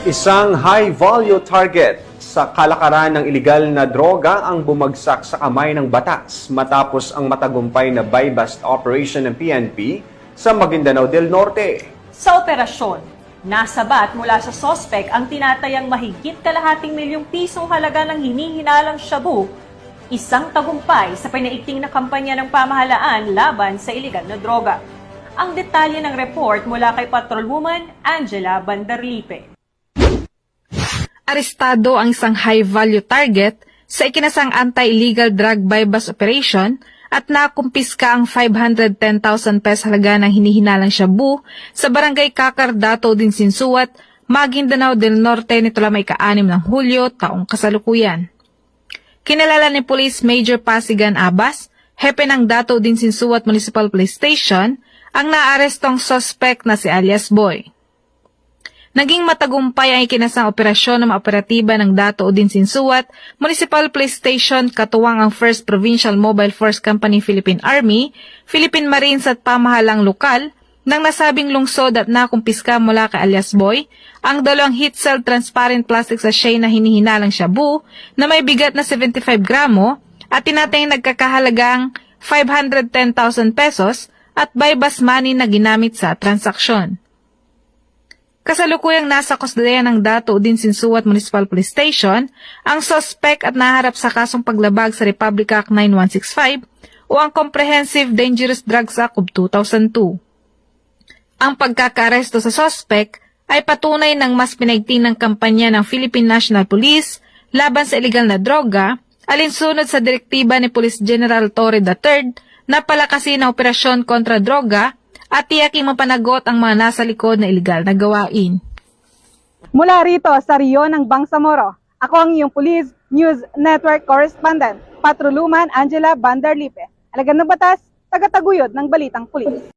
Isang high-value target sa kalakaran ng ilegal na droga ang bumagsak sa kamay ng batas matapos ang matagumpay na buy-bust operation ng PNP sa Maguindanao del Norte. Sa operasyon, nasabat mula sa sospek ang tinatayang mahigit kalahating milyong pisong halaga ng hinihinalang shabu, isang tagumpay sa pinaigting na kampanya ng pamahalaan laban sa ilegal na droga. Ang detalye ng report mula kay Patrolwoman Angela Bandarlipe. Arestado ang isang high-value target sa ikinasang anti-illegal drug buy-bust operation at nakumpiska ang 510,000 pesos halaga ng hinihinalang shabu sa barangay Kakardato din Sinsuat, Maguindanao del Norte nito lamang ika-6 ng Hulyo taong kasalukuyan. Kinalala ni Police Major Pasigan Abbas, hepe ng Dato din Sinsuat Municipal Police Station, ang naarestong suspect na si alias Boy. Naging matagumpay ang ikinasang operasyon ng operatiba ng Dato din Sinsuat Municipal Police Station katuwang ang 1st Provincial Mobile Force Company Philippine Army, Philippine Marines at pamahalang lokal nang nasabing lungsod at nakumpiska mula kay alias Boy ang 2 heat-sealed transparent plastic sachet na hinihinalang shabu na may bigat na 75 gramo at tinatayang nagkakahalagang 510,000 pesos at buy-bust money na ginamit sa transaksyon. Kasalukuyang nasa kustodiya ng Dato din Sinsuat Municipal Police Station ang suspect at naharap sa kasong paglabag sa Republic Act 9165 o ang Comprehensive Dangerous Drugs Act of 2002. Ang pagkakaresto sa suspect ay patunay ng mas pinaigting ng kampanya ng Philippine National Police laban sa illegal na droga alinsunod sa direktiba ni Police General Torre III na palakasin ang operasyon kontra droga at tiyaking mapanagot ang mga nasa likod na iligal na gawain. Mula rito sa Rio ng Bangsamoro, ako ang iyong Police News Network Correspondent, Patrolwoman Angela Bandarlipe. Alagad ng batas, tagataguyod ng balitang pulis.